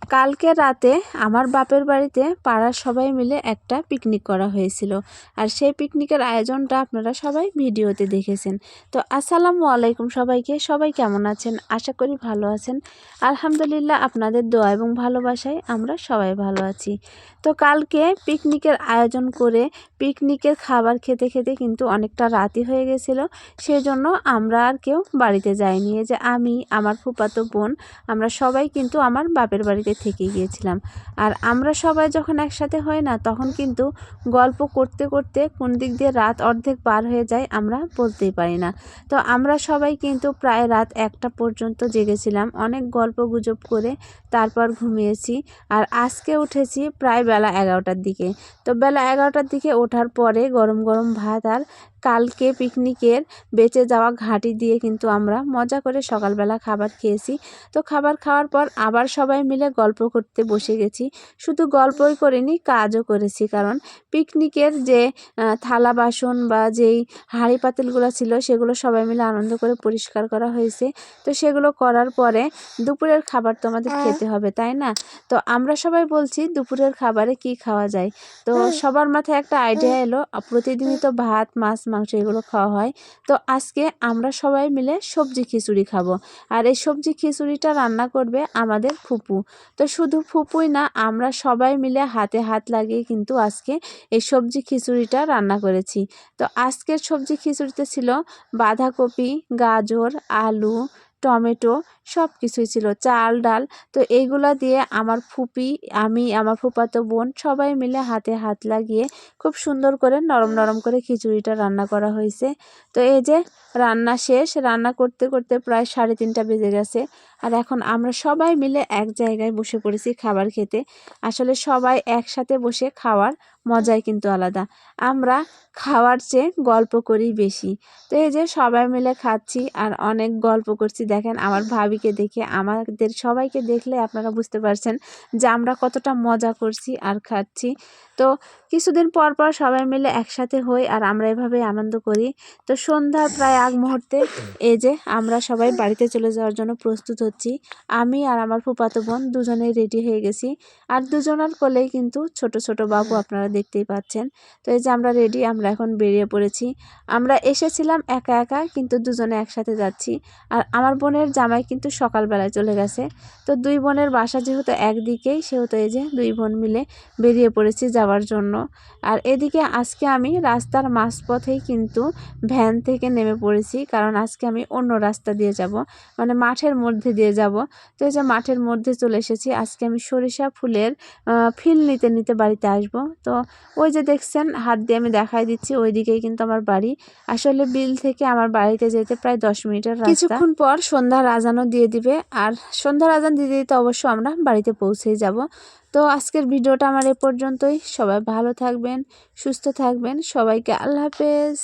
কালকে রাতে আমার বাপের বাড়িতে পাড়ার সবাই মিলে একটা পিকনিক করা হয়েছিল। আর সেই পিকনিকের আয়োজনটা আপনারা সবাই ভিডিওতে দেখেছেন। তো আসসালামু আলাইকুম সবাইকে। সবাই কেমন আছেন? আশা করি ভালো আছেন। আলহামদুলিল্লাহ, আপনাদের দোয়া এবং ভালোবাসায় আমরা সবাই ভালো আছি। তো কালকে পিকনিকের আয়োজন করে পিকনিকের খাবার খেতে খেতে কিন্তু অনেকটা রাতই হয়ে গেছিলো। সেজন্য আমরা আর কেউ বাড়িতে যাইনি। যে আমি, আমার ফুফাতো বোন, আমরা সবাই কিন্তু আমার বাপের বাড়িতে থেকে গিয়েছিলাম। আর আমরা সবাই যখন একসাথে হই না, তখন কিন্তু গল্প করতে করতে কোন দিক দিয়ে রাত অর্ধেক পার হয়ে যায় আমরা বলতেই পারি না। তো আমরা সবাই কিন্তু প্রায় রাত 1টা পর্যন্ত জেগেছিলাম, অনেক গল্প গুজব করে তারপর ঘুমিয়েছি। আর আজকে উঠেছি প্রায় বেলা 11টার দিকে। তো বেলা 11টার দিকে ওঠার পরে গরম গরম ভাত আর কালকে পিকনিকের বেঁচে যাওয়া ঘাঁটি দিয়ে কিন্তু আমরা মজা করে সকালবেলা খাবার খেয়েছি। তো খাবার খাওয়ার পর আবার সবাই মিলে গল্প করতে বসে গেছি। শুধু গল্পই করিনি, কাজও করেছি। কারণ পিকনিকের যে থালা বাসন বা যেই হাঁড়ি পাতিলগুলো ছিল, সেগুলো সবাই মিলে আনন্দ করে পরিষ্কার করা হয়েছে। তো সেগুলো করার পরে দুপুরের খাবার তো আমাদের খেতে হবে, তাই না? তো আমরা সবাই বলছি দুপুরের খাবারে কি খাওয়া যায়। তো সবার মাথায় একটা আইডিয়া এলো, প্রতিদিনই তো ভাত, মাছ, মাংস এগুলো খাওয়া হয়। তো আজকে আমরা সবাই মিলে সবজি খিচুড়ি খাবো। আর এই সবজি খিচুড়িটা রান্না করবে আমাদের ফুপু। তো শুধু ফুপুই না, আমরা সবাই মিলে হাতে হাত লাগিয়ে কিন্তু আজকে এই সবজি খিচুড়িটা রান্না করেছি। তো আজকের সবজি খিচুড়িতে ছিল বাঁধাকপি, গাজর, আলু, টমেটো, সব কিছুই ছিল, চাল, ডাল। তো এইগুলা দিয়ে আমার ফুপি, আমি, আমার ফুফাতো বোন সবাই মিলে হাতে হাত লাগিয়ে খুব সুন্দর করে নরম নরম করে খিচুড়িটা রান্না করা হয়েছে। তো এই যে রান্না শেষ, রান্না করতে করতে প্রায় 3:30টা বেজে গেছে। আর এখন আমরা সবাই মিলে এক জায়গায় বসে পড়েছি খাবার খেতে। আসলে সবাই একসাথে বসে খাওয়ার মজাই কিন্তু আলাদা। আমরা খাওয়ার চেয়ে গল্প করি বেশি। তো এই যে সবাই মিলে খাচ্ছি আর অনেক গল্প করছি। দেখেন আমার ভাবিকে দেখে, আমাদের সবাইকে দেখলে আপনারা বুঝতে পারছেন যে আমরা কতটা মজা করছি আর খাচ্ছি। তো কিছুদিন পর পর সবাই মিলে একসাথে হই আর আমরা এভাবেই আনন্দ করি। তো সন্ধ্যার প্রায় আগ মুহূর্তে এই যে আমরা সবাই বাড়িতে চলে যাওয়ার জন্য প্রস্তুত হচ্ছি। আমি আর আমার ফুফাতো বোন দুজনেই রেডি হয়ে গেছি। আর দুজনার কোলেই কিন্তু ছোট ছোট বাবু, আপনারা দেখতেই পাচ্ছেন। তো এই যে আমরা রেডি, আমরা এখন বেরিয়ে পড়েছি। আমরা এসেছিলাম একা একা, কিন্তু দুজনে একসাথে যাচ্ছি। আর আমার বোনের জামাই কিন্তু সকালবেলায় চলে গেছে। তো দুই বোনের বাসা যেহেতু একদিকেই, সেহেতু এই যে দুই বোন মিলে বেরিয়ে পড়েছি যাওয়ার জন্য। আর এদিকে আজকে আমি রাস্তার মাঝপথেই কিন্তু ভ্যান থেকে নেমে পড়েছি, কারণ আজকে আমি অন্য রাস্তা দিয়ে যাব, মানে মাঠের মধ্যে দিয়ে যাব। তো এই যে মাঠের মধ্যে চলে এসেছি। আজকে আমি সরিষা ফুলের ফিল নিতে নিতে বাড়িতে আসব। তো ওই যে দেখছেন হাত দিয়ে আমি দেখাই দিচ্ছি, ওই দিকেই কিন্তু আমার বাড়ি। আসলে বিল থেকে আমার বাড়িতে যেতে প্রায় 10 মিনিটের রাস্তা। কিছুক্ষণ পর সন্ধ্যার আজানও দিয়ে দিবে, আর সন্ধ্যার আজান দিতে দিতে অবশ্য আমরা বাড়িতে পৌঁছেই যাব। তো আজকের ভিডিওটা আমার এ পর্যন্তই। সবাই ভালো থাকবেন, সুস্থ থাকবেন। সবাইকে আল্লাহ হাফেজ।